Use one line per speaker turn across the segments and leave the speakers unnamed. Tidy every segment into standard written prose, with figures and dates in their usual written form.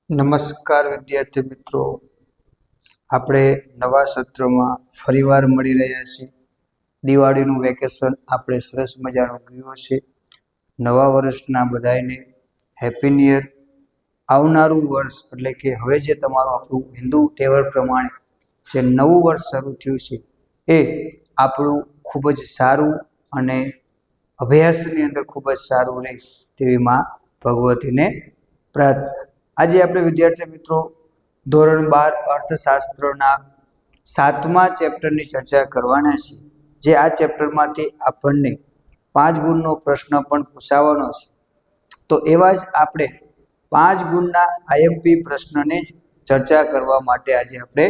નમસ્કાર વિદ્યાર્થી મિત્રો, આપણે નવા સત્રમાં ફરીવાર મળી રહ્યા છીએ. દિવાળીનું વેકેશન આપણે સરસ મજાનું ગયું છે. નવા વર્ષના બધાને હેપી ન્યૂ યર. આવનારું વર્ષ એટલે કે હવે જે તમારું આપણું હિન્દુ તહેવાર પ્રમાણે જે નવું વર્ષ શરૂ થયું છે એ આપણું ખૂબ જ સારું અને અભ્યાસની અંદર ખૂબ જ સારું રહે તેવી માં ભગવતીને પ્રાર્થના. આજે આપણે વિદ્યાર્થી મિત્રો ધોરણ 12 અર્થશાસ્ત્રના 7મા ચેપ્ટરની ચર્ચા કરવાના છીએ. જે આ ચેપ્ટરમાંથી આપણને 5 ગુણનો પ્રશ્ન પણ પૂછાવાનો છે. તો એવા જ આપણે 5 ગુણના આઈએમપી પ્રશ્નને જ ચર્ચા કરવા માટે આજે આપણે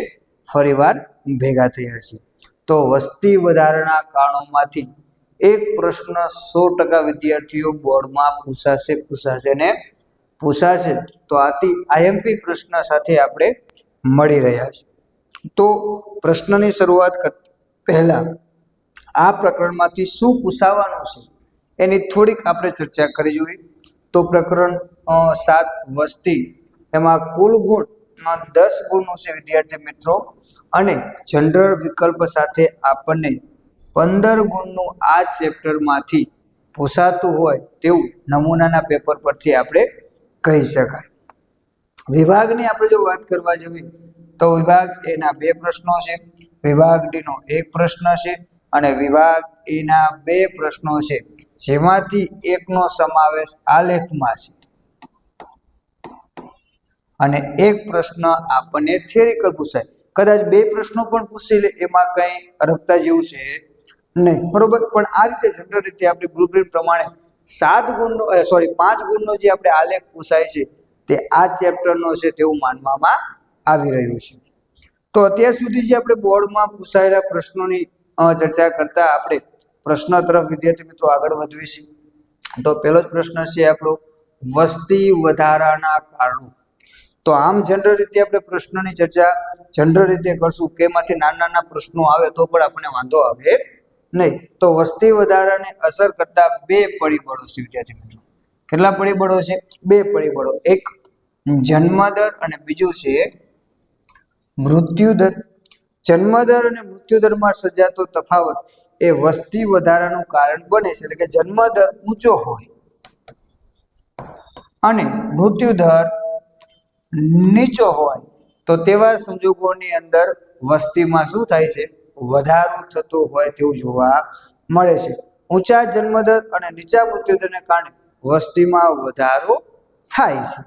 ફરીવાર ભેગા થયા છીએ. તો વસ્તી વધારાના કારણોમાંથી એક પ્રશ્ન 100% વિદ્યાર્થીઓ બોર્ડમાં પૂછાશે ને પૂછાશે. તો આઈએમપી પ્રશ્ન સાથે આપણે મળી રહ્યા છીએ. તો પ્રશ્નની શરૂઆત પહેલા આ પ્રકરણમાંથી શું પૂછાવાનું છે એની થોડીક આપણે ચર્ચા કરી જોઈએ. તો પ્રકરણ 7 વસ્તી, એમાં કુલ ગુણ 10 ગુણનું છે વિદ્યાર્થી મિત્રો, અને જનરલ વિકલ્પ સાથે આપણને 15 ગુણનું આ ચેપ્ટરમાંથી પૂછાતું હોય તેવું નમૂનાના પેપર પરથી આપણે કહી શકાય. વિભાગની આપણે જો વાત કરવા જઈએ તો વિભાગ એના 2 પ્રશ્નો છે, વિભાગ ડીનો 1 પ્રશ્ન છે અને વિભાગ એના 2 પ્રશ્નો છે, જેમાંથી એકનો સમાવેશ આલેખમાં છે અને એક પ્રશ્ન આપણને થિયરિકલ પૂછાય. કદાચ 2 પ્રશ્નો પણ પૂછી લે એમાં કંઈ અરગતા જેવું છે નહીં, બરોબર. પણ આ રીતે જનરલ રીતે આપણે બ્લુપ્રિન્ટ પ્રમાણે 5 ગુણનો જે આપણે આલેખ પૂછાય છે તે આ ચેપ્ટરનો છે તેવું માનવામાં આવી રહ્યું છે. તો અત્યાર સુધી જે આપણે બોર્ડમાં પૂછાયેલા પ્રશ્નોની ચર્ચા કરતા આપણે પ્રશ્ન તરફ વિદ્યાર્થી મિત્રો આગળ વધીએ છીએ. તો પહેલો જ પ્રશ્ન છે આપણો વસ્તી વધારાના કારણો. તો આમ જનરલ રીતે આપણે પ્રશ્નની ચર્ચા જનરલ રીતે કરશું કે એમાંથી નાના પ્રશ્નો આવે તો પણ આપણને વાંધો આવે નહીં. તો વસ્તી વધારાને અસર કરતા 2 પરિબળો છે વિદ્યાર્થી મિત્રો. કેટલા પરિબળો છે? 2 પરિબળો. એક જન્મદર અને બીજું છે મૃત્યુદર. જન્મદર અને મૃત્યુદરમાં સર્જાતો તફાવત એ વસ્તી વધારાનું કારણ બને છે. એટલે કે જન્મદર ઊંચો હોય અને મૃત્યુદર નીચો હોય તો તેવા સંજોગોની અંદર વસ્તીમાં શું થાય છે? વધારો થતો હોય તેવું જોવા મળે છે. ઊંચા જન્મદર અને નીચા મૃત્યુદરને કારણે વસ્તીમાં વધારો થાય છે.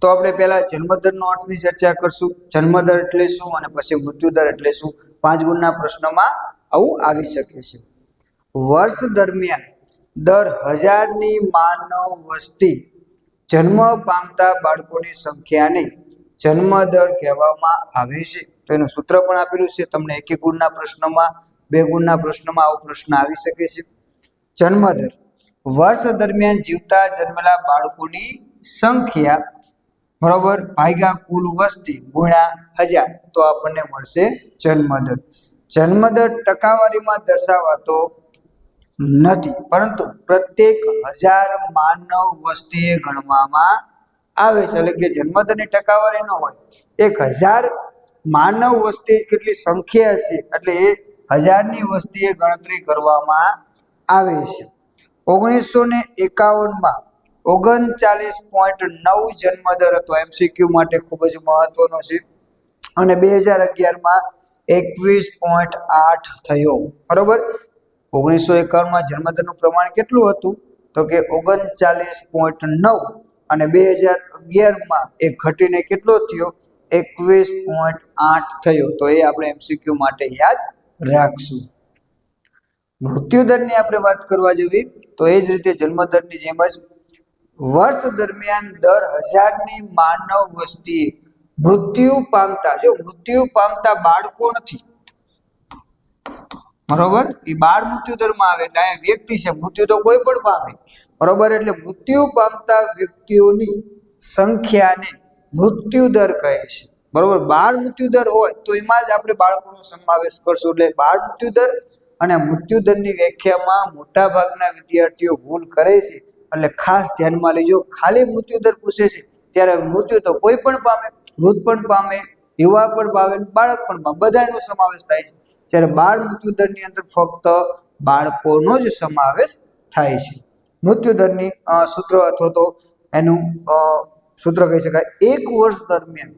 તો આપણે પહેલા જન્મદરનો અર્થની ચર્ચા કરશું. જન્મદર એટલે શું અને પછી મૃત્યુદર એટલે શું? 5 ગુણના પ્રશ્નમાં આવું આવી શકે છે. વર્ષ દરમિયાન દર 1000ની માનવ વસ્તી જન્મ પામતા બાળકોની સંખ્યાને જન્મદર કહેવામાં આવે છે. તો એનું સૂત્ર પણ આપેલું છે તમને. 1 ગુણના પ્રશ્નમાં, 2 ગુણના પ્રશ્નમાં આવો પ્રશ્ન આવી શકે છે. જન્મદર વર્ષ દરમિયાન જીવતા જન્મેલા બાળકોની સંખ્યા બરોબર ભાગ્યા કુલ વસ્તી ગુણ્યા 1000, તો આપણને મળશે જન્મદર. જન્મદર ટકાવારીમાં દર્શાવાતો નથી, પરંતુ પ્રત્યેક 1000 માનવ વસ્તીએ ગણવામાં આવે છે. એટલે કે જન્મદરની ટકાવારી ન હોય, 1000 માનવ વસ્તી કેટલી સંખ્યા છે એટલે એ 1000ની વસ્તીએ ગણતરી કરવામાં આવે છે. 1951માં 39.9 જન્મદર હતો. એમસીક્યુ માટે ખૂબ જ મહત્વનો છે. અને 2011માં 21.8 થયો. બરોબર. 1951માં જન્મદરનું પ્રમાણ કેટલું હતું? તો કે 39.9 અને 2011માં એ ઘટીને કેટલો થયો? 21.8 થયો. તો એ આપણે એમસીક્યુ માટે યાદ રાખશું. મૃત્યુદરની આપણે વાત કરવા જઈએ તો એ જ રીતે જન્મદરની જેમ જ વર્ષ દરમિયાન દર 1000ની માનવ વસ્તીએ મૃત્યુ પામતા બાળકો નથી, બરોબર. એ બાળ મૃત્યુદરમાં આવે એટલે અહીંયા વ્યક્તિ છે, મૃત્યુ તો કોઈ પણ પામે, બરોબર. એટલે મૃત્યુ પામતા વ્યક્તિઓની સંખ્યાને મૃત્યુદર કહે છે, બરોબર. બાળ મૃત્યુદર હોય તો એમાં જ આપણે બાળકોનો સમાવેશ કરશું. એટલે બાળ મૃત્યુદર અને મૃત્યુદરની વ્યાખ્યામાં મોટા ભાગના વિદ્યાર્થીઓ ભૂલ કરે છે એટલે ખાસ ધ્યાનમાં લેજો, ખાલી મૃત્યુદર પૂછે છે ત્યારે મૃત્યુ તો કોઈ પણ પામે, વૃદ્ધ પણ પામે, યુવા પણ પામે, બાળક પણ પામે, બધાનો સમાવેશ થાય છે. જ્યારે બાળ મૃત્યુદરની અંદર ફક્ત બાળકોનો જ સમાવેશ થાય છે. મૃત્યુદરની સૂત્ર અથવા તો એનું સૂત્ર કહી શકાય, 1 વર્ષ દરમિયાન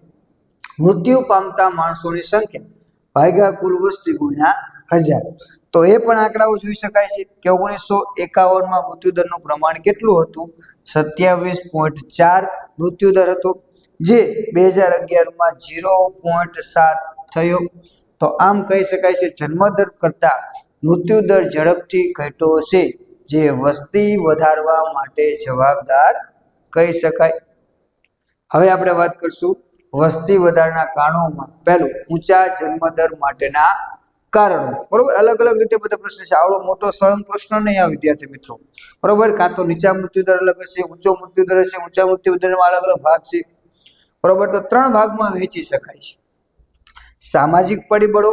મૃત્યુ પામતા માણસોની સંખ્યા ભાગ્યા કુલ વસ્તી ગુણ્યા 1000. તો એ પણ આંકડાઓ જોઈ શકાય છે કે 1951માં મૃત્યુદરનું પ્રમાણ કેટલું હતું? 27.4 મૃત્યુદર હતો, જે 2011માં 0.7 થયો. તો આમ કહી શકાય છે જન્મદર કરતા મૃત્યુદર ઝડપથી ઘટ્યો છે, જે વસ્તી વધારવા માટે જવાબદાર કહી શકાય. હવે આપણે વાત કરશું વસ્તી વધારાના કારણોમાં. પહેલું, ઊંચા જન્મદર માટેના કારણો. બરોબર, અલગ અલગ રીતે બધા પ્રશ્ન છે, આવડો મોટો સળંગ પ્રશ્ન નહીં આવે વિદ્યાર્થી મિત્રો. બરોબર, કાં તો નીચા મૃત્યુદર અલગ હશે, ઊંચો મૃત્યુદર હશે, ઊંચા મૃત્યુદરમાં અલગ અલગ ભાગ છે. બરોબર, તો 3 ભાગમાં વહેંચી શકાય છે: સામાજિક પરિબળો,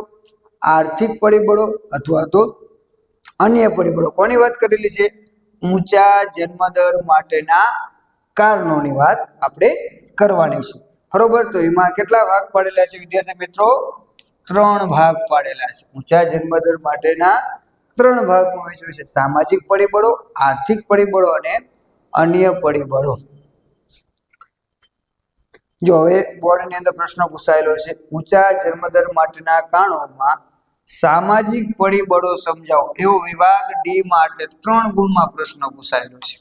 આર્થિક પરિબળો અથવા તો અન્ય પરિબળો. કોની વાત કરેલી છે? ઊંચા જન્મદર માટેના કારણોની વાત આપણે કરવાની છે. બરોબર, તો એમાં કેટલા ભાગ પાડેલા છે વિદ્યાર્થી મિત્રો? 3 ભાગ પાડેલા છે. ઊંચા જન્મદર માટેના 3 ભાગમાં વહેંચ્યું છે: સામાજિક પરિબળો, આર્થિક પરિબળો અને અન્ય પરિબળો. જો હવે બોર્ડની અંદર પ્રશ્ન પૂછાયેલો છે, ઊંચા જન્મદર માટેના કારણોમાં સામાજિક પરિબળો સમજાવો. એવો વિભાગ ડી માટે 3 ગુણમાં પ્રશ્ન પૂછાયેલો છે.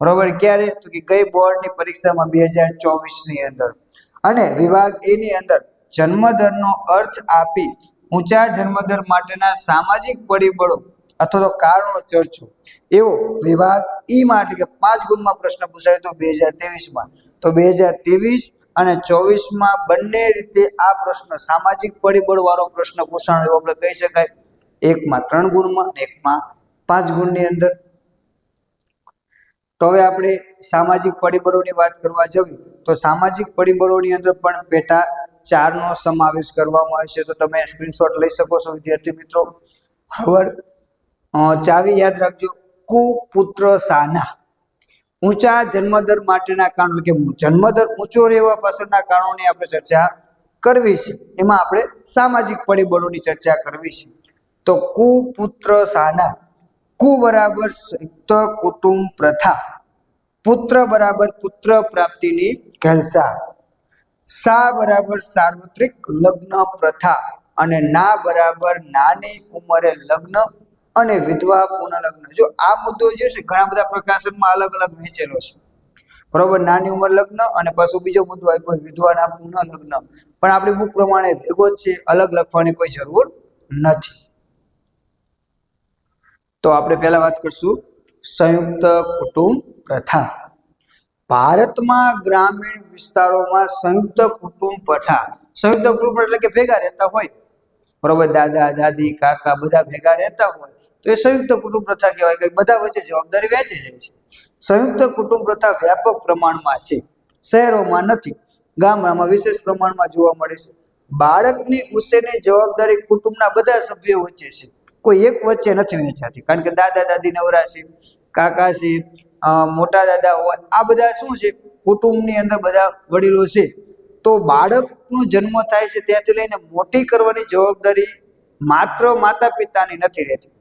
બરોબર, ક્યારે? તો કે ગઈ બોર્ડની પરીક્ષામાં 2024 ની અંદર. અને વિભાગ એ ની અંદર જન્મદરનો અર્થ આપી ઊંચા જન્મદર માટેના સામાજિક પરિબળો અથવા તો કારણો ચર્ચો. એવો વિભાગ ઈ માટે કે 5 ગુણમાં પ્રશ્ન પૂછાયો તો 2023માં. તો 2023 અને 24માં બંને રીતે આ પ્રશ્ન સામાજિક પરિબળ વાળો પ્રશ્ન પૂછાણો એવો આપણે કહી શકાય. એકમાં 3 ગુણમાં, એકમાં 5 ગુણની અંદર. તો હવે આપણે સામાજિક પરિબળોની વાત કરવા જઈએ તો સામાજિક પરિબળોની અંદર પણ પેટા 4 નો સમાવેશ કરવામાં આવે છે. તો તમે સ્ક્રીનશોટ લઈ શકો છો વિદ્યાર્થી મિત્રો. હવે ચાવી યાદ રાખજો, કુપુત્ર સાના. ઊંચા જન્મદર માટેના કારણો કે જન્મદર ઊંચો રહેવા પાછળના કારણોની આપણે ચર્ચા કરવી છે. એમાં આપણે સામાજિક પરિબળોની ચર્ચા કરવી છે. તો કુપુત્ર સાના. કુ બરાબર સંયુક્ત કુટુંબ પ્રથા, પુત્ર બરાબર પુત્ર પ્રાપ્તિની ઘેલસા, સા બરાબર સાર્વત્રિક લગ્ન પ્રથા અને ના બરાબર નાની ઉંમરે લગ્ન અને વિધવા પુનઃલગ્ન. જો આ મુદ્દો જે છે ઘણા બધા પ્રકાશનમાં અલગ અલગ વહેંચેલો છે. બરોબર, નાની ઉંમર લગ્ન અને પાછો બીજો મુદ્દો આપ્યો વિધવાના પુનઃલગ્ન. પણ આપણી બુક પ્રમાણે ભેગો જ છે, અલગ લખવાની કોઈ જરૂર નથી. તો આપણે પહેલા વાત કરશું સંયુક્ત કુટુંબ પ્રથા. ભારતમાં ગ્રામીણ વિસ્તારોમાં સંયુક્ત કુટુંબ પ્રથા. સંયુક્ત કુટુંબ એટલે કે ભેગા રહેતા હોય. બરોબર, દાદા દાદી કાકા બધા ભેગા રહેતા હોય તો એ સંયુક્ત કુટુંબ પ્રથા કહેવાય કે બધા વચ્ચે જવાબદારી વહેંચાઈ જાય છે. સંયુક્ત કુટુંબ પ્રથા વ્યાપક પ્રમાણમાં છે, શહેરોમાં નથી, ગામડામાં વિશેષ પ્રમાણમાં જોવા મળે છે. બાળકની ઉછેરની જવાબદારી કુટુંબના બધા સભ્યો વચ્ચે છે, કોઈ એક વચ્ચે નથી વહેંચાતી. કારણ કે દાદા દાદી નવરા છે, કાકા છે, મોટા દાદા હોય, આ બધા શું છે કુટુંબની અંદર બધા વડીલો છે. તો બાળકનો જન્મ થાય છે ત્યાંથી લઈને મોટી કરવાની જવાબદારી માત્ર માતા પિતાની નથી રહેતી.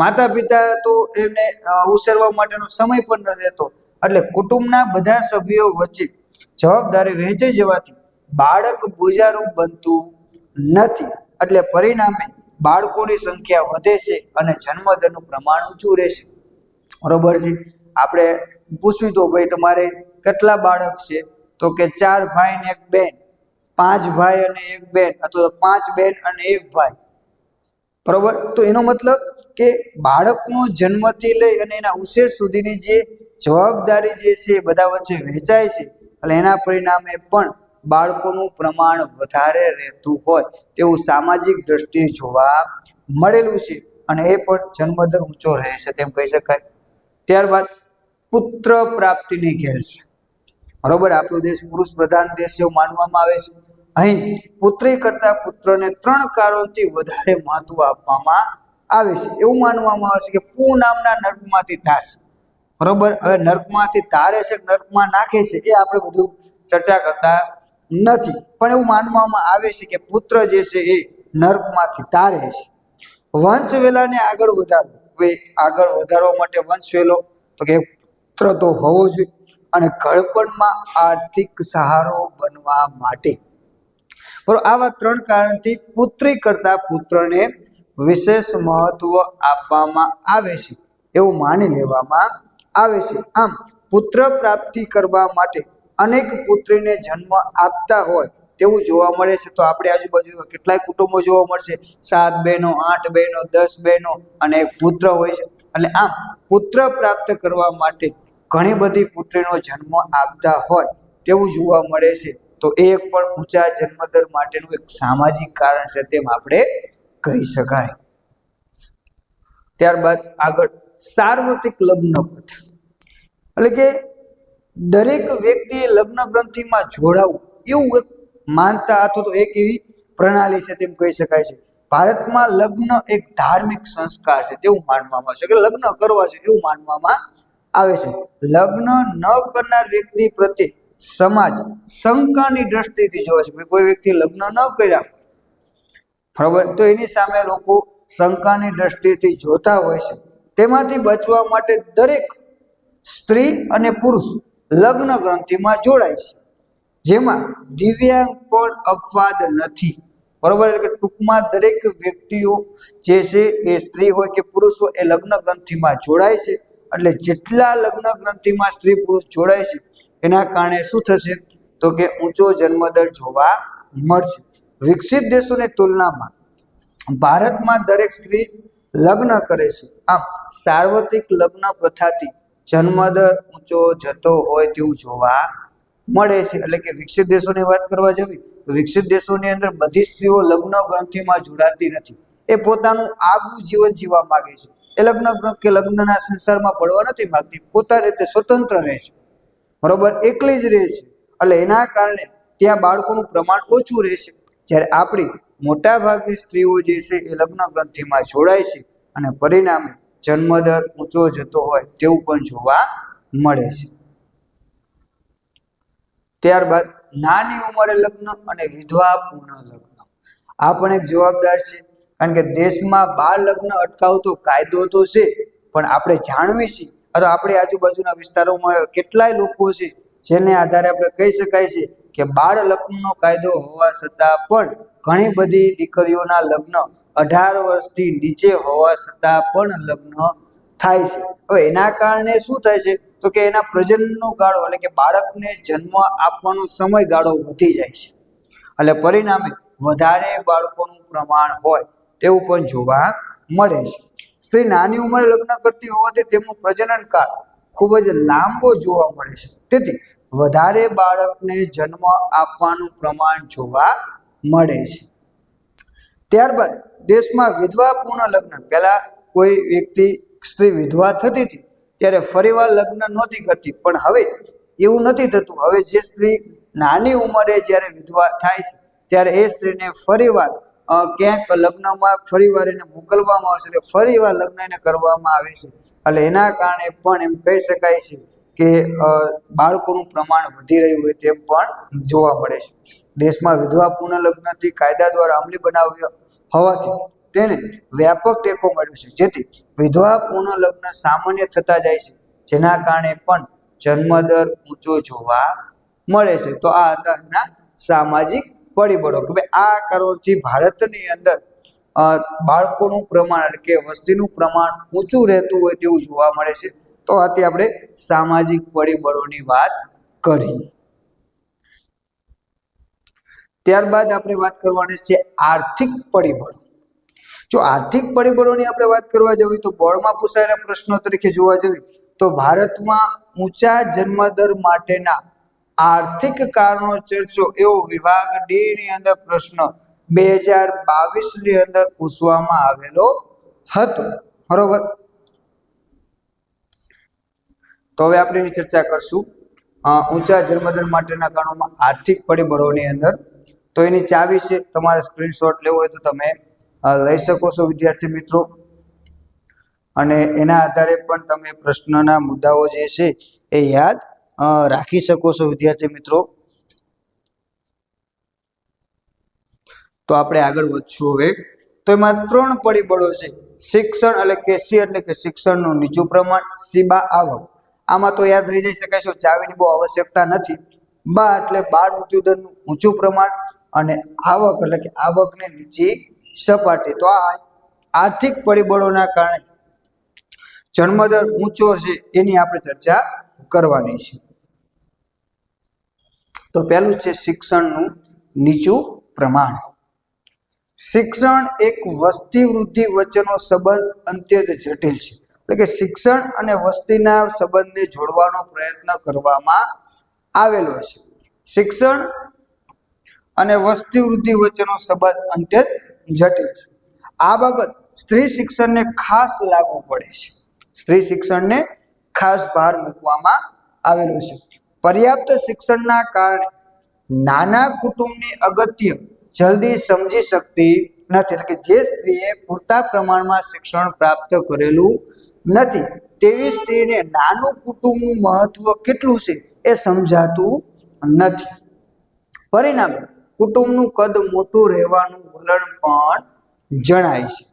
માતા પિતા તો એમને ઉછેરવા માટેનો સમય પણ નથી રહેતો. એટલે કુટુંબના બધા સભ્યો વચ્ચે જવાબદારી વહેંચાઈ જવાથી બાળક બોજારૂપ બનતું નથી. એટલે પરિણામે બાળકોની સંખ્યા વધે છે અને જન્મદરનું પ્રમાણ ઊંચું રહેશે. બરોબર છે. આપણે પૂછ્યું તો ભાઈ તમારે કેટલા બાળક છે? તો કે 4 ભાઈ ને 1 બેન, 5 ભાઈ અને 1 બેન અથવા તો 5 બેન અને 1 ભાઈ. બરોબર, તો એનો મતલબ કે બાળકનો જન્મથી લઈ અને એના ઉછેર સુધીની જે જવાબદારી જે છે બધા વચ્ચે વહેંચાય છે. એટલે એના પરિણામે પણ બાળકોનું પ્રમાણ વધારે રહેતું હોય તેવું સામાજિક દ્રષ્ટિએ જોવા મળેલું છે અને એ પણ જન્મદર ઊંચો રહે છે તેમ કહી શકાય. ત્યારબાદ પુત્ર પ્રાપ્તિની ઘેલસા. બરોબર, આપણો દેશ પુરુષ પ્રધાન દેશ એવું માનવામાં આવે છે. અહીં પુત્રી કરતા પુત્રને 3 કારણોથી વધારે મહત્વ આપવામાં આવે છે. એવું માનવામાં આવે છે કે પુ નામના નર્કમાંથી થશે. બરોબર. હવે નર્કમાંથી તારે છે નર્કમાં નાખે છે એ આપણે બધું ચર્ચા કરતા નથી, પણ એવું માનવામાં આવે છે કે પુત્ર જે છે એ નર્કમાંથી તારે છે. વંશ વેલાને આગળ વધારવો, હવે આગળ વધારવા માટે વંશ વેલો તો કે પુત્ર તો હોવો જોઈએ, અને ઘડપણમાં આર્થિક સહારો બનવા માટે. બરોબર. આવા 3 કારણથી પુત્રી કરતા પુત્રને વિશેષ મહત્વ આપવામાં આવે છે એવું માની લેવામાં આવે છે. આમ પુત્ર પ્રાપ્તિ કરવા માટે અનેક પુત્રીને જન્મ આપતા હોય તેવું જોવા મળે છે. તો આપણે આજુબાજુ કેટલાય કુટુંબો જોવા મળશે, 7 બહેનો, 8 બહેનો, 10 બહેનો અને એક પુત્ર હોય છે. એટલે આમ પુત્ર પ્રાપ્ત કરવા માટે ઘણી બધી પુત્રીનો જન્મ આપતા હોય તેવું જોવા મળે છે. તો એક પણ ઊંચા જન્મદર માટેનું એક સામાજિક કારણ છે તેમ આપણે કહી શકાય. ત્યારબાદ આગળ સાર્વત્રિક લગ્ન પ્રથા, એટલે કે દરેક વ્યક્તિએ લગ્ન ગ્રંથિમાં જોડાવું એવું એક માનતા અથવા તો એક એવી પ્રણાલી છે તેમ કહી શકાય છે. ભારતમાં લગ્ન એક ધાર્મિક સંસ્કાર છે તેવું માનવામાં આવે છે, કે લગ્ન કરવા જોઈએ એવું માનવામાં આવે છે. લગ્ન ન કરનાર વ્યક્તિ પ્રત્યે સમાજ શંકાની દ્રષ્ટિથી જોવે છે. કોઈ વ્યક્તિ લગ્ન ન કર્યા બરાબર, તો એની સામે લોકો શંકાની દ્રષ્ટિથી જોતા હોય છે. તેમાંથી બચવા માટે દરેક સ્ત્રી અને પુરુષ લગ્ન ગ્રંથિમાં જોડાય છે, જેમાં દિવ્યાંગ પણ અપવાદ નથી. બરોબર. એટલે કે ટૂંકમાં દરેક વ્યક્તિઓ જે છે એ સ્ત્રી હોય કે પુરુષ હોય એ લગ્ન ગ્રંથિમાં જોડાય છે. એટલે જેટલા લગ્ન ગ્રંથિમાં સ્ત્રી પુરુષ જોડાય છે એના કારણે શું થશે તો કે ઊંચો જન્મદર જોવા મળશે. વિકસિત દેશોની તુલનામાં ભારતમાં દરેક સ્ત્રી લગ્ન કરે છે. આમ સાર્વત્રિક લગ્ન પ્રથાથી જન્મદર ઊંચો જતો હોય તેવું જોવા મળે છે. એટલે કે વિકસિત દેશોની વાત કરવા જવી તો વિકસિત દેશોની અંદર બધી સ્ત્રીઓ લગ્ન ગ્રંથિમાં જોડાતી નથી. એ પોતાનું આગવું જીવન જીવવા માંગે છે. એ લગ્નના સંસારમાં પડવા નથી માંગતી, પોતાની રીતે સ્વતંત્ર રહે છે. બરોબર, એકલી જ રહે છે. એટલે એના કારણે ત્યાં બાળકોનું પ્રમાણ ઓછું રહેશે. જ્યારે આપણી મોટા ભાગની સ્ત્રીઓ જે છે એ લગ્ન ગ્રંથિમાં જોડાય છે અને પરિણામે જન્મદર ઊંચો જતો હોય તેવું પણ જોવા મળે છે. ત્યારબાદ નાની ઉંમરે લગ્ન અને વિધવા પૂર્ણ લગ્ન, આ પણ એક જવાબદાર છે. કારણ કે દેશમાં બાળ લગ્ન અટકાવતો કાયદો તો છે, પણ આપણે જાણવી છીએ અથવા આપણી આજુબાજુના વિસ્તારોમાં કેટલાય લોકો છે જેને આધારે આપણે કહી શકાય છે કે બાળ લગ્નનો કાયદો હોવા છતાં પણ ઘણી બધી દીકરીઓના લગ્ન 18 વર્ષથી નીચે હોવા છતાં પણ લગ્ન થાય છે. હવે એના કારણે શું થાય છે તો કે એના પ્રજનનનો ગાળો એટલે કે બાળકને જન્મ આપવાનો સમયગાળો વધી જાય છે. એટલે પરિણામે વધારે બાળકોનું પ્રમાણ હોય તેવું પણ જોવા મળે છે. સ્ત્રી નાની ઉંમરે લગ્ન કરતી હોવાથી તેમનું પ્રજનન કાળ ખૂબ જ લાંબો જોવા મળે છે. તેથી વધારે બાળકને જન્મ આપવાનું પ્રમાણ જોવા મળે છે. ત્યારબાદ દેશમાં વિધવા પૂર્ણ લગ્ન, પહેલા કોઈ વ્યક્તિ સ્ત્રી વિધવા થતી હતી ત્યારે ફરીવાર લગ્ન નહોતી કરતી, પણ હવે એવું નથી થતું. હવે જે સ્ત્રી નાની ઉંમરે જ્યારે વિધવા થાય છે ત્યારે એ સ્ત્રીને ફરીવાર ક્યાંક લગ્નમાં ફરીવાર એને મોકલવામાં આવે છે, એટલે ફરીવાર લગ્ન એને કરવામાં આવે છે. એટલે એના કારણે પણ એમ કહી શકાય છે કે બાળકોનું પ્રમાણ વધી રહ્યું હોય તેમ પણ જોવા મળે છે. દેશમાં વિધવા પૂર્ણ લગ્નથી કાયદા દ્વારા અમલી બનાવ્યો હોવાથી તેને વ્યાપક ટેકો મળ્યો છે, જેથી વિધવા પૂર્ણ લગ્ન સામાન્ય થતા જાય છે, જેના કારણે પણ જન્મદર ઊંચો જોવા મળે છે. તો આ હતા એના સામાજિક પરિબળો કે ભાઈ આ કારણોથી ભારતની અંદર બાળકોનું પ્રમાણ એટલે કે વસ્તીનું પ્રમાણ ઊંચું રહેતું હોય તેવું જોવા મળે છે. તો આથી આપણે સામાજિક પરિબળોની વાત કરી. ત્યારબાદ આપણે વાત કરવાની છે આર્થિક પરિબળો. જો આર્થિક પરિબળોની આપણે વાત કરવા જઈએ તો બોર્ડમાં પૂછાયેલા પ્રશ્નો તરીકે જોવા જઈએ તો ભારતમાં ઊંચા જન્મદર માટેના આર્થિક કારણો ચર્ચો એવો વિભાગ ડી ની અંદર પ્રશ્ન 2022 ની અંદર પૂછવામાં આવેલો હતો. બરોબર, તો હવે આપણે એની ચર્ચા કરશું. ઊંચા જન્મદર માટેના કારણોમાં આર્થિક પરિબળોની અંદર તો એની ચાવી છે, તમારે સ્ક્રીનશોટ લેવો હોય તો તમે લઈ શકો છો વિદ્યાર્થી મિત્રો. અને એના આધારે પણ તમે પ્રશ્નના મુદ્દાઓ જે છે એ યાદ રાખી શકો છો વિદ્યાર્થી મિત્રો. તો આપણે આગળ વધશું હવે. તો એમાં 3 પરિબળો છે. શિક્ષણ એટલે કે સી એટલે કે શિક્ષણનું નીચું પ્રમાણ, સીબા આવક. આમાં તો યાદ રહી જઈ શકાય છે, ચાવીની બહુ આવશ્યકતા નથી. બા એટલે બાળ મૃત્યુદરનું ઊંચું પ્રમાણ અને આવક એટલે કે આવકની નીચી સપાટી. તો આ આર્થિક પરિબળોના કારણે જન્મદર ઊંચો છે એની આપણે ચર્ચા કરવાની છે. તો પહેલું છે શિક્ષણનું નીચું પ્રમાણ. શિક્ષણ એક વસ્તી વૃદ્ધિ વચ્ચેનો સંબંધ અત્યંત જટિલ છે. એટલે કે શિક્ષણ અને વસ્તીના સંબંધને જોડવાનો પ્રયત્ન કરવામાં આવેલો છે. શિક્ષણ અને વસ્તી વૃદ્ધિ વચ્ચેનો સંબંધ અત્યંત જટિલ છે. આ બાબત સ્ત્રી શિક્ષણને ખાસ લાગુ પડે છે. સ્ત્રી શિક્ષણને ખાસ ભાર મૂકવામાં આવેલો છે. પર્યાપ્ત શિક્ષણના કારણે નાના કુટુંબની અગત્ય જલ્દી સમજી શકતી નથી. એટલે કે જે સ્ત્રીએ પૂરતા પ્રમાણમાં શિક્ષણ પ્રાપ્ત કરેલું નથી તેવી સ્ત્રીને નાનું કુટુંબનું મહત્વ કેટલું છે એ સમજાતું નથી. પરિણામે કુટુંબનું કદ મોટું રહેવાનું વલણ પણ જણાય છે.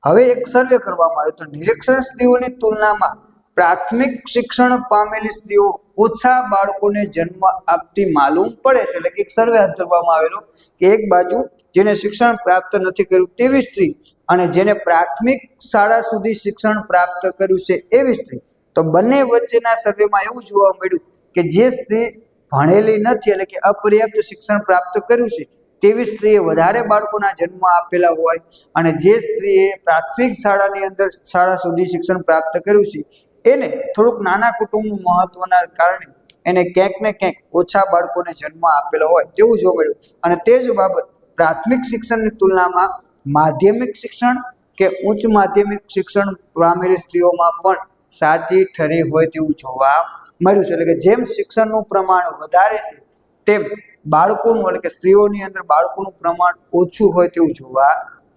હવે એક સર્વે કરવામાં આવ્યો તો નિરીક્ષણ સ્ત્રીઓની તુલનામાં પ્રાથમિક શિક્ષણ પામેલી સ્ત્રીઓ ઓછા બાળકોને જન્મ આપતી માલુમ પડે છે. એટલે કે એક સર્વે હાથ ધરવામાં આવેલો કે એક બાજુ જેને શિક્ષણ પ્રાપ્ત નથી કર્યું તેવી સ્ત્રી અને જેને પ્રાથમિક શાળા સુધી શિક્ષણ પ્રાપ્ત કર્યું છે એવી સ્ત્રી, તો બંને વચ્ચેના સર્વેમાં એવું જોવા મળ્યું કે જે સ્ત્રી ભણેલી નથી એટલે કે અપર્યાપ્ત શિક્ષણ પ્રાપ્ત કર્યું છે તેવી સ્ત્રીએ વધારે બાળકોના જન્મ આપેલા હોય અને જે સ્ત્રીએ પ્રાથમિક શાળા સુધી શિક્ષણ પ્રાપ્ત કર્યું છે એને થોડુંક નાના કુટુંબનું મહત્વના કારણે એને ક્યાંક ને ક્યાંક ઓછા બાળકોને જન્મ આપેલો હોય તેવું જોવા મળ્યું. અને તે જ બાબત પ્રાથમિક શિક્ષણની તુલનામાં માધ્યમિક શિક્ષણ કે ઉચ્ચ માધ્યમિક શિક્ષણ પામેલી સ્ત્રીઓમાં પણ સાચી ઠરી હોય તેવું જોવા મળ્યું છે. એટલે કે જેમ શિક્ષણનું પ્રમાણ વધારે છે તેમ બાળકોનું એટલે કે સ્ત્રીઓની અંદર બાળકોનું પ્રમાણ ઓછું હોય તેવું જોવા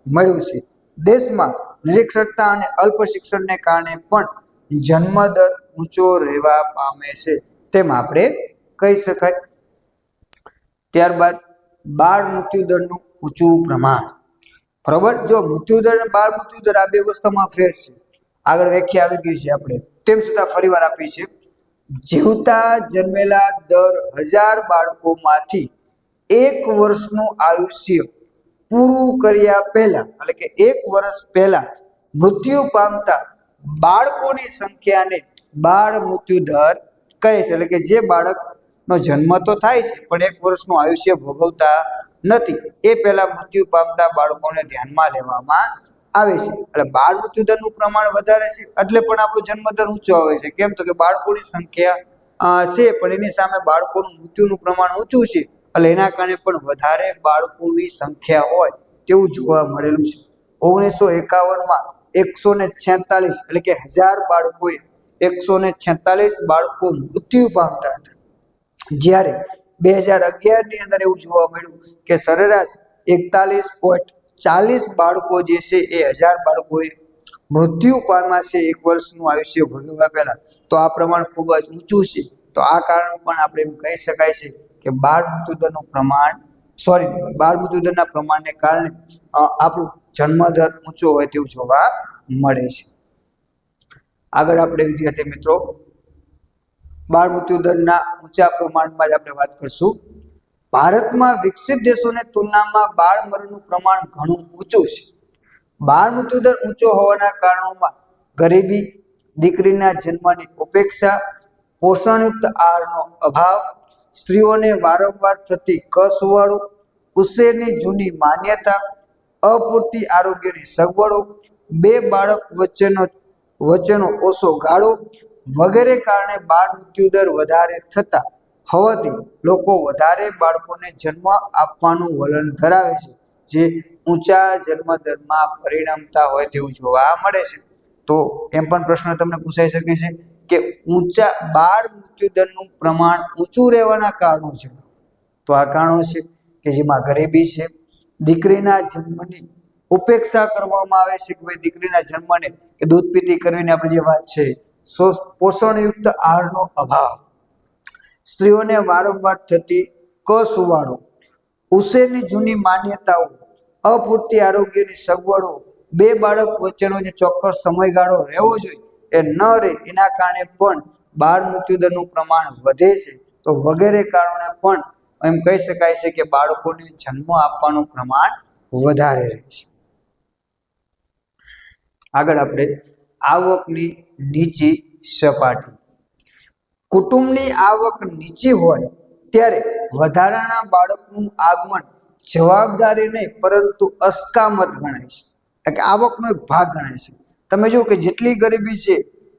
મળ્યું છે. દેશમાં નિરક્ષરતા અને અલ્પ શિક્ષણને કારણે પણ જન્મદર ઊંચો રહેવા પામે છે તેમ આપણે કહી શકાય. ત્યારબાદ બાળ મૃત્યુદરનું ઊંચું પ્રમાણ. બરોબર, જો મૃત્યુદર અને બાળ મૃત્યુદર આ બે વસ્તુમાં ફેર છે. આગળ વ્યાખ્યા આવી ગઈ છે આપણે, તેમ છતાં ફરીવાર આપી છે. જીવતા જન્મેલા દર 1000 બાળકોમાંથી 1 વર્ષનું આયુષ્ય પૂરું કર્યા પહેલા એટલે કે 1 વર્ષ પહેલા મૃત્યુ પામતા બાળકોની સંખ્યાને બાળ મૃત્યુ દર કહે છે. એટલે કે જે બાળકનો જન્મ તો થાય છે પણ 1 વર્ષનું આયુષ્ય ભોગવતા નથી એ પહેલા મૃત્યુ પામતા બાળકોને ધ્યાનમાં લેવામાં આવે છે. એટલે બાળ મૃત્યુદરનું પ્રમાણ વધારે છે એટલે પણ આપણો જન્મદર ઊંચો આવે છે. કેમ તો કે બાળકોની સંખ્યા છે પણ એની સામે બાળકોનું મૃત્યુનું પ્રમાણ ઊંચું છે એટલે એના કારણે પણ વધારે બાળકોની સંખ્યા હોય તેવું જોવા મળેલું છે. 1951માં 146 એટલે કે 1000 બાળકોએ 146 બાળકો મૃત્યુ પામતા હતા, જ્યારે 2011ની અંદર એવું જોવા મળ્યું કે સરેરાશ 41.40 બાળકો જે છે એ 1000 બાળકોએ મૃત્યુ પામ્યા છે 1 વર્ષનું આયુષ્ય ભોગવવા પહેલા. તો આ પ્રમાણ ખૂબ જ ઊંચું છે. તો આ કારણ પણ આપણે એમ કહી શકાય છે કે બાળ મૃત્યુદરના પ્રમાણને કારણે આપણું જન્મદર ઊંચો હોય તેવું જોવા મળે છે. આગળ આપણે વિદ્યાર્થી મિત્રો બાળ મૃત્યુદરના ઊંચા પ્રમાણમાં જ આપણે વાત કરશું. ભારતમાં વિકસિત દેશોની તુલનામાં બાળ મરણનું પ્રમાણ ઘણું ઊંચું છે. બાળ મૃત્યુદર ઊંચો હોવાના કારણોમાં ગરીબી, દીકરીના જન્મની ઉપેક્ષા, પોષણયુક્ત આહારનો અભાવ, સ્ત્રીઓને વારંવાર થતી કસુવાળો, ઉછેરની જૂની માન્યતા, અપૂરતી આરોગ્યની સગવડો, બે બાળક વચ્ચેનો ઓછો ગાળો વગેરે કારણે બાળ મૃત્યુદર વધારે થતા હોવાથી લોકો વધારે બાળકોને જન્મ આપવાનું વલણ ધરાવે છે, જે ઊંચા જન્મદરમાં પરિણમતા હોય તેવું જોવા મળે છે. તો એમ પણ પ્રશ્ન તમને પૂછાઈ શકે છે કે ઊંચા બાળ મૃત્યુદરનું પ્રમાણ ઊંચું રહેવાના કારણો છે. તો આ કારણો છે કે જેમાં ગરીબી છે, દીકરીના જન્મની ઉપેક્ષા કરવામાં આવે છે કે ભાઈ દીકરીના જન્મને કે દૂધ પીતી કરવીને આપણે જે વાત છે, પોષણયુક્ત આહારનો અભાવ, સ્ત્રીઓને વારંવાર થતી કસુવાળો, ઉછેરની જૂની માન્યતાઓ, અપૂરતી આરોગ્યની સગવડો, બે બાળક વચ્ચેનો જે ચોક્કસ સમયગાળો રહેવો જોઈએ એ ન રહે, એના કારણે પણ બાળ મૃત્યુદરનું પ્રમાણ વધે છે. તો વગેરે કારણે પણ એમ કહી શકાય છે કે બાળકોને જન્મ આપવાનું પ્રમાણ વધારે રહે છે. આગળ આપણે આવકની નીચી સપાટી. કુટુંબની આવક નીચી હોય ત્યારે વધારાના બાળકનું આગમન જવાબદારી નહીં પરંતુ અસ્કામત ગણાય છે, એટલે કે આવકનો એક ભાગ ગણાય છે. તમે જુઓ કે જેટલી ગરીબી છે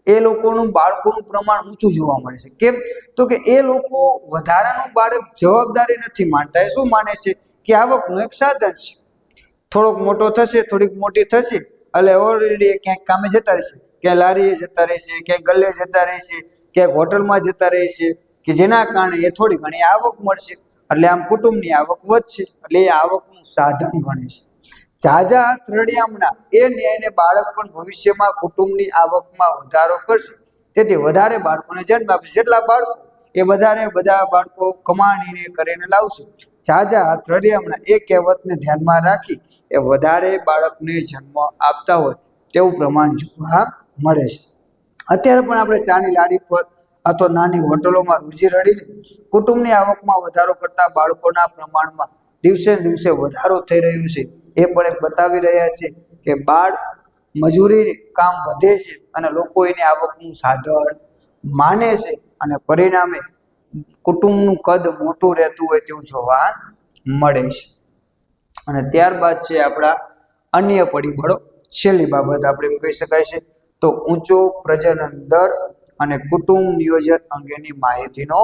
એ લોકોનું બાળકોનું પ્રમાણ ઊંચું જોવા મળે છે. કેમ? તો કે એ લોકો વધારાનું બાળક જવાબદારી નથી માનતા. એ શું માને છે કે આવકનું એક સાધન છે, થોડોક મોટો થશે, થોડીક મોટી થશે એટલે ઓલરેડી ક્યાંક કામે જતા રહેશે, ક્યાંય લારીએ જતા રહેશે, ક્યાંય ગલ્લે જતા રહેશે, ક્યાંક હોટલમાં જતા રહેશે, કે જેના કારણે એ થોડી ઘણી આવક મળશે એટલે આમ કુટુંબની આવક વધશે, એટલે એ આવકનું સાધન ગણે છે. ઝાઝા હાથ રળિયામણા એ ન્યાયને બાળક પણ ભવિષ્યમાં કુટુંબની આવકમાં વધારો કરશે, તેથી વધારે બાળકોને જન્મ આપશે. જેટલા બાળકો એ વધારે બધા બાળકો કમાણીને કરીને લાવશે. ઝાઝા હાથ રળિયામણા એ કહેવતને ધ્યાનમાં રાખી એ વધારે બાળકને જન્મ આપતા હોય તેવું પ્રમાણ જોવા મળે છે. અત્યારે પણ આપણે ચાની લારી પર અથવા નાની હોટલોમાં રોજી રળીને કુટુંબની આવકમાં વધારો કરતા બાળકોના પ્રમાણમાં દિવસે ને દિવસે વધારો થઈ રહ્યો છે. એ પણ એક બતાવી રહ્યા છે કે બાળ મજૂરી કામ વધે છે અને લોકો એની આવકનું સાધન માને છે અને પરિણામે કુટુંબનું કદ મોટું રહેતું હોય તેવું જોવા મળે છે. અને ત્યારબાદ છે આપણા અન્ય પરિબળો. છેલ્લી બાબત આપણે એમ કહી શકાય છે તો ઊંચો પ્રજનન દર અને કુટુંબ નિયોજન અંગેની માહિતીનો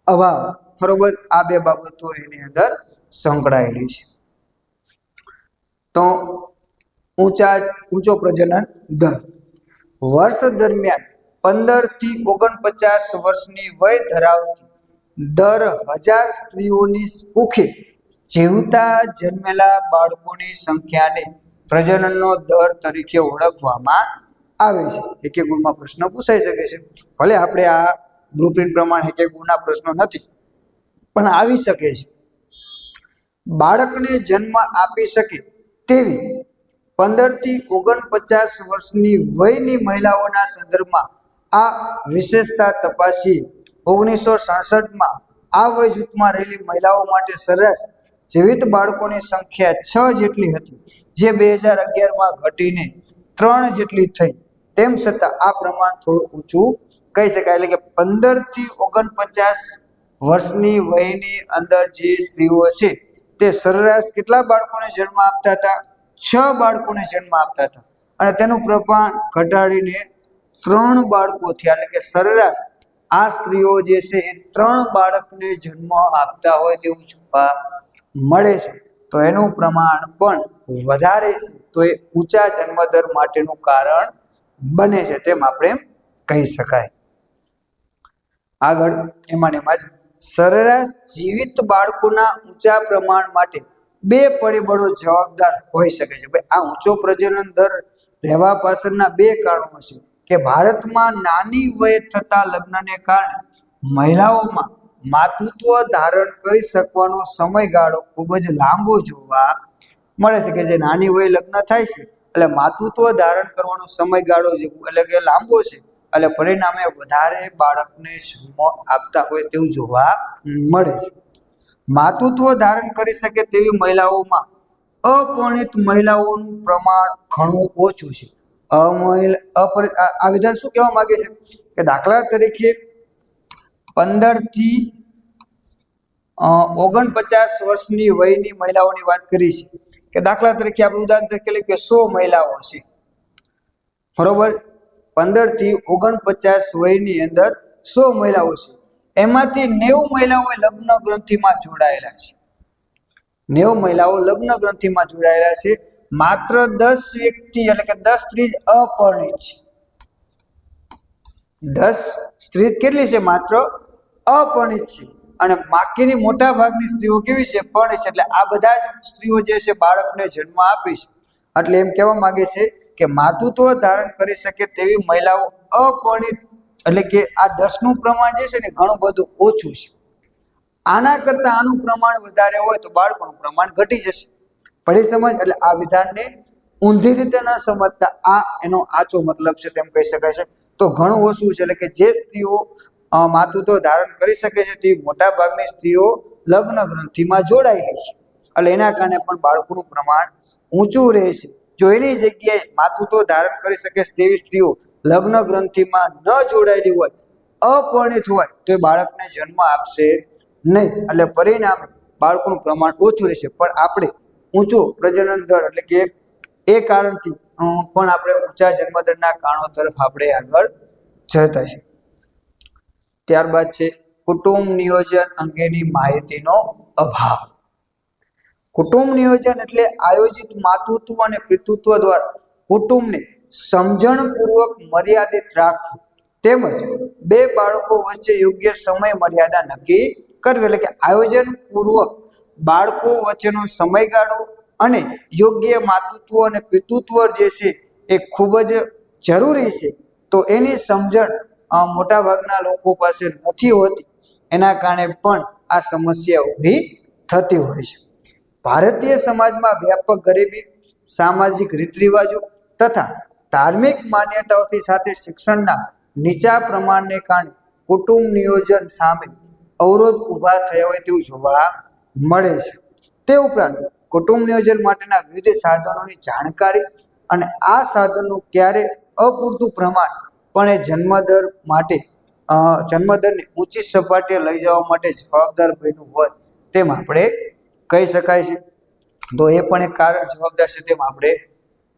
અભાવ. બરોબર, આ બે બાબતો એની અંદર સંકળાયેલી છે. તો ઊંચો પ્રજનન દર વર્ષ દરમિયાન 15 થી 49 વર્ષની વય ધરાવતી દર 1000 સ્ત્રીઓની કુખે જીવતા જન્મેલા બાળકોની સંખ્યાને પ્રજનનનો દર તરીકે ઓળખવામાં આવે છે. એક એક ગુણમાં પ્રશ્ન પૂછાઈ શકે છે. ભલે આપણે આ બ્લુપ્રિન્ટ પ્રમાણે એક એક ગુણના પ્રશ્નો નથી, પણ આવી શકે છે. બાળકને જન્મ આપી શકે તેવી 15 થી 49 વર્ષની વયની મહિલાઓના સંદર્ભમાં આ વિશેષતા તપાસી 1967માં આ વય જૂથમાં રહેલી મહિલાઓ માટે સરેરાશ જીવિત બાળકોની સંખ્યા 6 જેટલી હતી, જે 2011માં ઘટીને 3 જેટલી થઈ. તેમ છતાં આ પ્રમાણ થોડું ઊંચું કહી શકાય. એટલે કે 15 થી 49 વર્ષની વયની અંદર જે સ્ત્રીઓ છે તે સરેરાશ કેટલા બાળકોને જન્મ આપતા હતા? 6 બાળકોને જન્મ આપતા હતા અને તેનું પ્રમાણ ઘટાડીને 3 બાળકો થયા. એટલે કે સરેરાશ આ સ્ત્રીઓ જે છે એ 3 બાળકને જન્મ આપતા હોય તેવું જોવા મળે છે. તો એનું પ્રમાણ પણ વધારે છે, તો એ ઊંચા જન્મદર માટેનું કારણ બને છે તેમ આપણે કહી શકાય. આગળ એમાં જ સરેરાશ જીવિત બાળકોના ઊંચા પ્રમાણ માટે 2 પરિબળો જવાબદાર હોઈ શકે છે. ભાઈ આ ઊંચો પ્રજનન દર રહેવા પાછળના 2 કારણો છે કે ભારતમાં નાની વયે થતા લગ્નને કારણે મહિલાઓમાં માતૃત્વ ધારણ કરી શકવાનો સમયગાળો ખૂબ જ લાંબો જોવા મળે છે. કે જે નાની વયે લગ્ન થાય છે એટલે માતૃત્વ ધારણ કરવાનો સમયગાળો એટલે કે લાંબો છે, એટલે પરિણામે વધારે બાળકને જન્મ આપતા હોય તેવું જોવા મળે છે. માતૃત્વ ધારણ કરી શકે તેવી મહિલાઓમાં અપરિણિત મહિલાઓનું પ્રમાણ ઘણું ઓછું છે. આ વિધાન શું કહેવા માંગે છે કે દાખલા તરીકે 15 થી 49 વર્ષની વયની મહિલાઓની વાત કરી છે કે દાખલા તરીકે આપણે ઉદાહરણ તરીકે લઈએ કે 100 મહિલાઓ છે, બરોબર. 15 થી 49 વયની અંદર 100 મહિલાઓ છે, એમાંથી 90 મહિલાઓ લગ્ન ગ્રંથિમાં જોડાયેલા છે. 90 મહિલાઓ લગ્ન ગ્રંથિમાં જોડાયેલા છે. માત્ર 10 વ્યક્તિ એટલે કે 10 સ્ત્રી અપરિણિત છે. 10 સ્ત્રી કેટલી છે? માત્ર અપરિણિત છે. અને બાકીની મોટા ભાગની સ્ત્રીઓ કેવી છે? પરિણિત છે. એટલે આ બધા જ સ્ત્રીઓ જે છે બાળકને જન્મ આપે છે. એટલે એમ કહેવા માંગે છે કે માતૃત્વ ધારણ કરી શકે તેવી મહિલાઓ અપરિણિત એટલે કે આ 10નું પ્રમાણ જે છે ને ઘણું બધું ઓછું છે. આના કરતા આનું પ્રમાણ વધારે હોય તો બાળકોનું પ્રમાણ ઘટી જશે. પડી સમજ? એટલે આ વિધાનને ઊંધી રીતે ન સમજતા આ એનો આચો મતલબ છે તેમ કહી શકાય છે. તો ઘણું ઓછું છે એટલે કે જે સ્ત્રીઓ માતૃત્વ ધારણ કરી શકે છે તે મોટા ભાગની સ્ત્રીઓ લગ્ન ગ્રંથિમાં જોડાયેલી છે, એટલે એના કારણે પણ બાળકોનું પ્રમાણ ઊંચું રહે છે. જો એની જગ્યાએ માતૃત્વ ધારણ કરી શકે તેવી સ્ત્રીઓ લગ્ન ગ્રંથિમાં ન જોડાયેલી હોય, અપરિણિત હોય તો એ બાળકને જન્મ આપશે નહીં, એટલે પરિણામે બાળકોનું પ્રમાણ ઓછું રહેશે. પણ આપણે ઊંચો પ્રજનન દર એટલે કે એ કારણથી પણ આપણે ઊંચા જન્મદરના કારણો તરફ આપણે આગળ જતા છે. ત્યારબાદ છે કુટુંબ નિયોજન અંગેની માહિતીનો અભાવ. કુટુંબ નિયોજન એટલે આયોજિત માતૃત્વ અને પિતૃત્વ દ્વારા કુટુંબને સમજણપૂર્વક મર્યાદિત રાખવું તેમજ બે બાળકો વચ્ચે યોગ્ય સમય મર્યાદા નક્કી કરવી. એટલે કે આયોજન પૂર્વક બાળકો વચ્ચેનો સમયગાળો અને યોગ્ય માતૃત્વ અને પિતૃત્વ જે છે એ ખૂબ જ જરૂરી છે. તો એની સમજણ મોટા ભાગના લોકો પાસે નથી હોતી, એના કારણે પણ આ સમસ્યા ઊભી થતી હોય છે. ભારતીય સમાજમાં વ્યાપક ગરીબી, સામાજિક રીત રિવાજો તથા ધાર્મિક માન્યતાઓથી સાથે શિક્ષણના નીચા પ્રમાણને કારણે કુટુંબ નિયોજન સામે અવરોધ ઊભા થયા હોય તેવું જોવા મળે છે. તે ઉપરાંત કુટુંબ નિયોજન માટેના વિવિધ સાધનોની જાણકારી અને આ સાધનનું ક્યારે અપૂરતું પ્રમાણ પણ એ જન્મદરને ઊંચી સપાટીએ લઈ જવા માટે જવાબદાર બન્યું હોય તેમ આપણે કહી શકાય છે. તો એ પણ એક કારણ જવાબદાર છે તેમ આપણે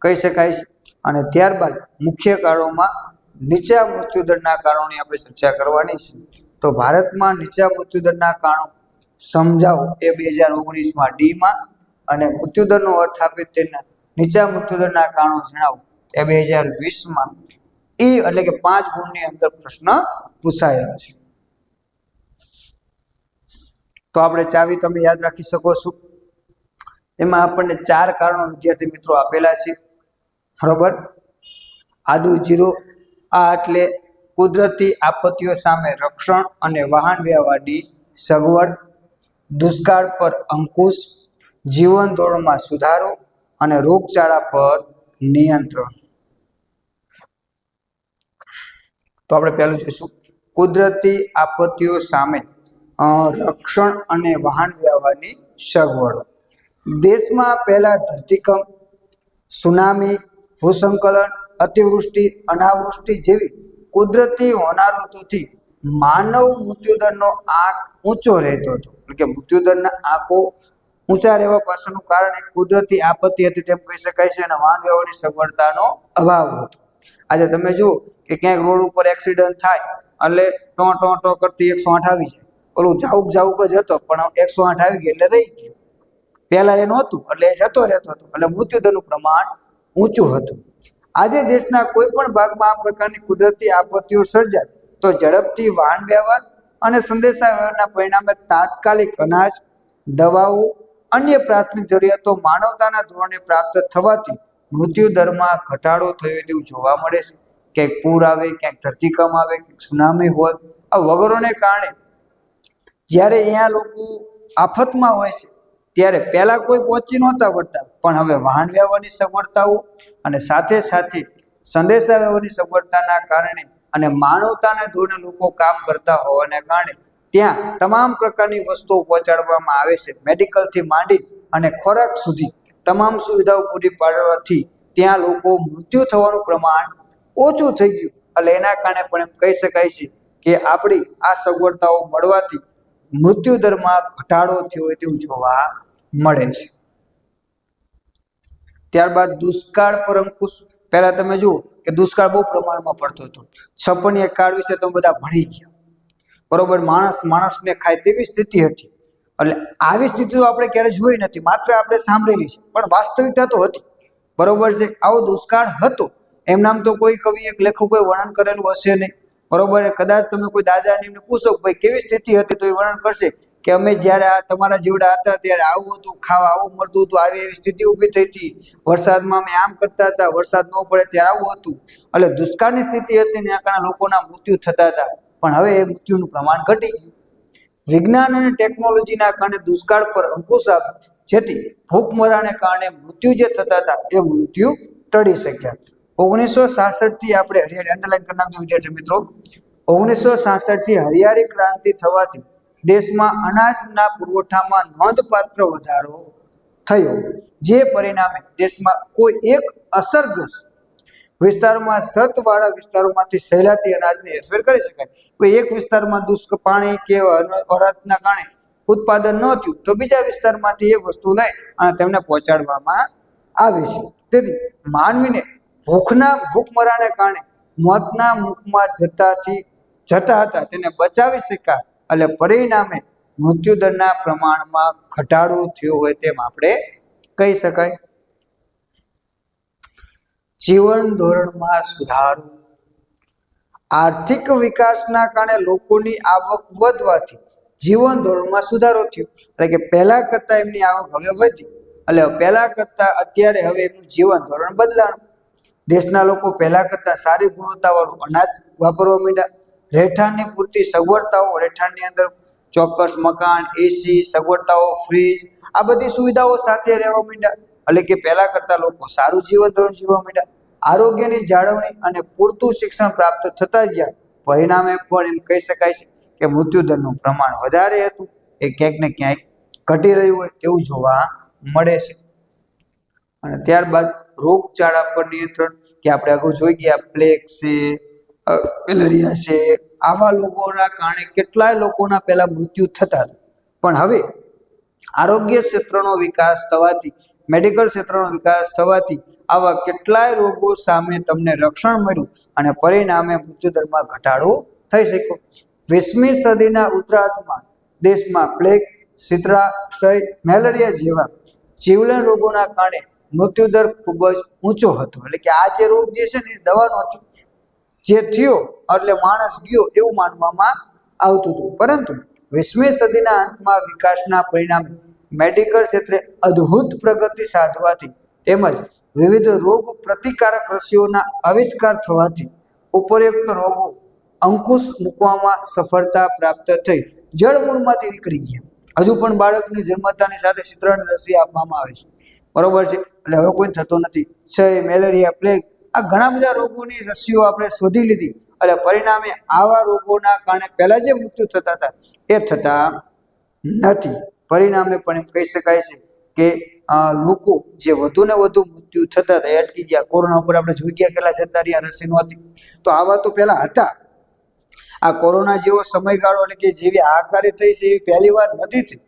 કહી શકાય છે. અને ત્યારબાદ મુખ્ય કારણોમાં નીચા મૃત્યુદરના કારણોની આપણે ચર્ચા કરવાની છે. તો ભારતમાં નીચા મૃત્યુદરના કારણો સમજાવો એ 2019માં ડીમાં અને મૃત્યુદરનો અર્થ આપે તેના નીચા મૃત્યુદરના કારણો જણાવો એ 2020માં ઈ એટલે કે 5 ગુણની અંદર પ્રશ્ન પૂછાયેલો છે. તો આપણે ચાવી તમે યાદ રાખી શકો છો. એમાં આપણને 4 કારણો વિદ્યાર્થી મિત્રો આપેલા છે, બરોબર. આદુ 0 આ એટલે કુદરતી આપત્તિઓ સામે રક્ષણ અને વાહન વ્યવહારની સગવડ, દુષ્કાળ પર અંકુશ, જીવન ધોરણમાં સુધારો અને રોગચાળા પર નિયંત્રણ. તો આપણે પહેલું જોઈશું કુદરતી આપત્તિઓ સામે રક્ષણ અને વાહન વ્યવહારની સગવડો. દેશમાં પહેલા ધરતીકંપ, સુનામી, ભૂસ્ખલન, અતિવૃષ્ટિ, અનાવૃષ્ટિ જેવી કુદરતી હોનારતોથી માનવ મૃત્યુદરનો આંક ઊંચો રહેતો હતો. એટલે કે મૃત્યુદરના આંકો ઊંચા રહેવા પાછળનું કારણ એક કુદરતી આપત્તિ હતી તેમ કહી શકાય છે અને વાહન વ્યવહારની સગવડતાનો અભાવ હતો. આજે તમે જુઓ કે ક્યાંક રોડ ઉપર એક્સિડન્ટ થાય એટલે ટો કરતી 108 આવી જાય. ઓલું જાઉક જ હતો પણ 108 આવી ગઈ એટલે રહી ગયું. પહેલા એ નહોતું એટલે એ જતો રહેતો હતો, એટલે મૃત્યુદરનું પ્રમાણ ઊંચું હતું. આજે દેશના કોઈ પણ ભાગમાં આ પ્રકારની કુદરતી આપત્તિઓ સર્જાય તો ઝડપથી વાહન વ્યવહાર અને સંદેશા વ્યવહારના પરિણામે તાત્કાલિક અનાજ, દવાઓ, અન્ય પ્રાથમિક જરૂરિયાતો માનવતાના ધોરણે પ્રાપ્ત થવાથી મૃત્યુદરમાં ઘટાડો થયો તેવું જોવા મળે છે. ક્યાંક પૂર આવે, ક્યાંક ધરતીકંપ આવે, ક્યાંક સુનામી હોય, આ વગેરેને કારણે જ્યારે અહીંયા લોકો આફતમાં હોય છે ત્યારે પહેલા કોઈ પહોંચી નહોતા વળતા, પણ હવે વાહન વ્યવહારની સગવડતાઓ અને સાથે સાથે સંદેશા વ્યવહારની સગવડતાના કારણે અને માનવતાના ધોરણે લોકો કામ કરતા હોવાને કારણે ત્યાં તમામ પ્રકારની વસ્તુઓ પહોંચાડવામાં આવે છે. મેડિકલથી માંડી અને ખોરાક સુધી તમામ સુવિધાઓ પૂરી પાડવાથી ત્યાં લોકો મૃત્યુ થવાનું પ્રમાણ ઓછું થઈ ગયું. એટલે એના કારણે પણ એમ કહી શકાય છે કે આપણી આ સગવડતાઓ મળવાથી મૃત્યુદરમાં ઘટાડો થયો હોય તેવું જોવા મળે છે. ત્યારબાદ દુષ્કાળ પર અંકુશ. પહેલા તમે જુઓ કે દુષ્કાળ બહુ પ્રમાણમાં પડતો હતો. છપ્પનિયા કાળ વિશે તમે બધા ભણી ગયા, બરોબર. માણસને ખાય તેવી સ્થિતિ હતી. એટલે આવી સ્થિતિ તો આપણે ક્યારે જોઈ નથી, માત્ર આપણે સાંભળેલી છે, પણ વાસ્તવિકતા તો હતી, બરોબર છે. આવો દુષ્કાળ હતો એમ નામ તો કોઈ કવિ એક લેખકોએ વર્ણન કરેલું હશે નહીં, બરોબર. કદાચ તમે કોઈ દાદાને એમને પૂછો ભાઈ કેવી સ્થિતિ હતી તો એ વર્ણન કરશે કે અમે જ્યારે આ તમારા જેવડા હતા ત્યારે આવું હતું, ખાવા આવું મળતું હતું, આવી એવી સ્થિતિ ઊભી થઈ હતી, વરસાદમાં અમે આમ કરતા હતા, વરસાદ ન પડે ત્યારે આવું હતું, એટલે દુષ્કાળની સ્થિતિ હતી ને એના કારણે લોકોના મૃત્યુ થતા હતા. પણ હવે એ મૃત્યુનું પ્રમાણ ઘટી ગયું. વિજ્ઞાન અને ટેકનોલોજીના કારણે દુષ્કાળ પર અંકુશ આવ્યો, જેથી ભૂખમરાને કારણે મૃત્યુ જે થતા હતા એ મૃત્યુ ટળી શક્યા. 1966 થી આપણે હરિયાળી અંડરલાઈન કરી નાખજો વિદ્યાર્થી મિત્રો. 1966 થી હરિયાળી ક્રાંતિ થવાથી દેશમાં અનાજના પુરવઠામાં નોંધપાત્ર વધારો થયો, જે પરિણામે દેશમાં કોઈ એક અસરગ્રસ્ત વિસ્તારમાં છતવાળા વિસ્તારોમાંથી સહેલાથી અનાજની હેરફેર કરી શકાય. કોઈ એક વિસ્તારમાં દુષ્કાળ પાણી કે વરસાદના કારણે ઉત્પાદન ન થયું તો બીજા વિસ્તારમાંથી એ વસ્તુ લઈ અને તેમને પહોંચાડવામાં આવે છે. તેથી માનવીને ભૂખમરાને કારણે મોતના મુખમાં જતા હતા તેને બચાવી શકાય, એટલે પરિણામે મૃત્યુદરના પ્રમાણમાં ઘટાડો થયો હોય તેમ આપણે કહી શકાય. જીવન ધોરણમાં સુધારો. આર્થિક વિકાસના કારણે લોકોની આવક વધવાથી જીવન ધોરણમાં સુધારો થયો, એટલે કે પહેલા કરતા એમની આવક હવે વધી, એટલે પહેલા કરતા અત્યારે હવે એમનું જીવન ધોરણ બદલાણું. દેશના લોકો પહેલા કરતા સારી ગુણવત્તાવાળું અનાજ વાપરવા માંડ્યા. રહેઠાણની પૂરતી સગવડતાઓ, રહેઠાણની અંદર ચોક્કસ મકાન, એસી સગવડતાઓ, ફ્રીજ, આ બધી સુવિધાઓ સાથે રહેવા માંડ્યા, એટલે કે પહેલા કરતા લોકો સારું જીવન ધોરણ જીવવા માંડ્યા. આરોગ્યની જાળવણી અને પૂરતું શિક્ષણ પ્રાપ્ત થતા ગયા પરિણામે પણ એમ કહી શકાય છે કે મૃત્યુદરનું પ્રમાણ વધારે હતું એ ક્યાંક ને ક્યાંક ઘટી રહ્યું હોય તેવું જોવા મળે છે. અને ત્યારબાદ રોગચાળા પર નિયંત્રણ, કે આપણે અગાઉ જોઈ ગયા પ્લેગ છે, મેલેરિયા છે, આવા લોકોના કારણે કેટલાય લોકોના પહેલા મૃત્યુ થતા હતા. પણ હવે આરોગ્ય ક્ષેત્રનો વિકાસ થવાથી, મેડિકલ ક્ષેત્રનો વિકાસ થવાથી આવા કેટલાય રોગો સામે તમને રક્ષણ મળ્યું અને પરિણામે મૃત્યુદરમાં ઘટાડો થઈ શક્યો. 20મી સદીના ઉત્તરાર્ધમાં દેશમાં પ્લેગ, શીતળાક્ષય, મેલેરિયા જેવા જીવલેણ રોગોના કારણે મૃત્યુદર ખૂબ જ ઊંચો હતો, એટલે કે આ જે રોગ જે છે ને એ દવા નહોતી, જે થયો એટલે માણસ ગયો એવું માનવામાં આવતું હતું. પરંતુ 20મી સદીના અંતમાં વિકાસના પરિણામે મેડિકલ ક્ષેત્રે અદ્ભુત પ્રગતિ સાધવાથી તેમજ વિવિધ રોગ પ્રતિકારક રસીઓના આવિષ્કાર થવાથી ઉપરોક્ત રોગો અંકુશ મૂકવામાં સફળતા પ્રાપ્ત થઈ જળમૂળમાંથી નીકળી ગયા. હજુ પણ બાળકને જન્મતાની સાથે શીતળાની રસી આપવામાં આવે છે, બરોબર છે, એટલે હવે કોઈ થતો નથી. ક્ષય, મેલેરિયા, પ્લેગ, આ ઘણા બધા રોગોની રસીઓ આપણે શોધી લીધી, એટલે પરિણામે આવા રોગોના કારણે પહેલા જે મૃત્યુ થતા હતા એ થતા નથી. પરિણામે પણ એમ કહી શકાય છે કે લોકો જે વધુ ને વધુ મૃત્યુ થતા હતા એ અટકી ગયા. કોરોના ઉપર આપણે જોઈ ગયા કેટલા જતા રહ્યા, રસી નહોતી. તો આવા તો પહેલા હતા. આ કોરોના જેવો સમયગાળો, એટલે કે જેવી હાહાકારી થઈ છે એવી પહેલી વાર નથી થઈ.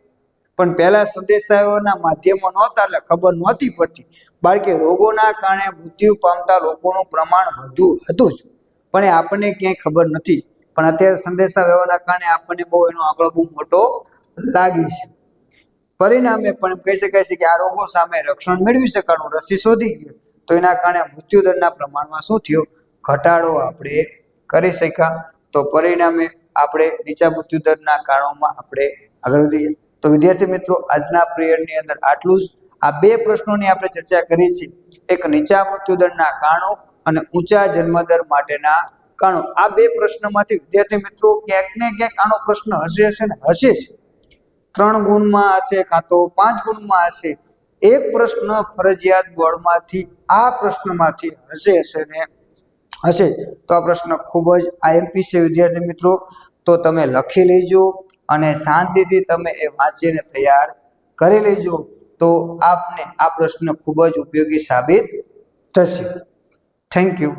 પણ પહેલા સંદેશાઓના માધ્યમો નહોતા એટલે ખબર નહોતી પડતી. બાળકે રોગોના કારણે મૃત્યુ પામતા લોકોનું પ્રમાણ વધુ હતું જ, પણ એ આપણને ક્યાંય ખબર નથી. પણ અત્યારે સંદેશા વ્યવહારના કારણે આપણને બહુ એનો આંકડો બહુ મોટો લાગે છે. પરિણામે પણ એમ કહી શકાય છે કે આ રોગો સામે રક્ષણ મેળવી શકાનું, રસી શોધી ગઈ તો એના કારણે મૃત્યુદરના પ્રમાણમાં શું થયો, ઘટાડો આપણે કરી શક્યા. તો પરિણામે આપણે નીચા મૃત્યુદરના કારણોમાં આપણે આગળ વધીએ. તો વિદ્યાર્થી મિત્રો, આજના પિરિયડની અંદર આટલું જ. આ બે પ્રશ્નોની આપણે ચર્ચા કરી છે, એક નીચા મૃત્યુદરના કારણો અને ઊંચા જન્મદર માટેના કારણો. આ બે પ્રશ્નોમાંથી વિદ્યાર્થી મિત્રો ક્યાંક ને ક્યાંક આનો પ્રશ્ન હશે ને હશે જ. 3 ગુણમાં હશે કાં તો 5 ગુણમાં હશે. એક પ્રશ્ન ફરજિયાત બોર્ડમાંથી આ પ્રશ્નમાંથી હશે ને હશે. તો આ પ્રશ્ન ખૂબ જ આઈએમપી છે વિદ્યાર્થી મિત્રો. તો તમે લખી લેજો અને શાંતિથી તમે એ વાંચીને તૈયાર કરી લેજો, તો આપને આ પ્રશ્ન ખૂબ જ ઉપયોગી સાબિત થશે. Thank you.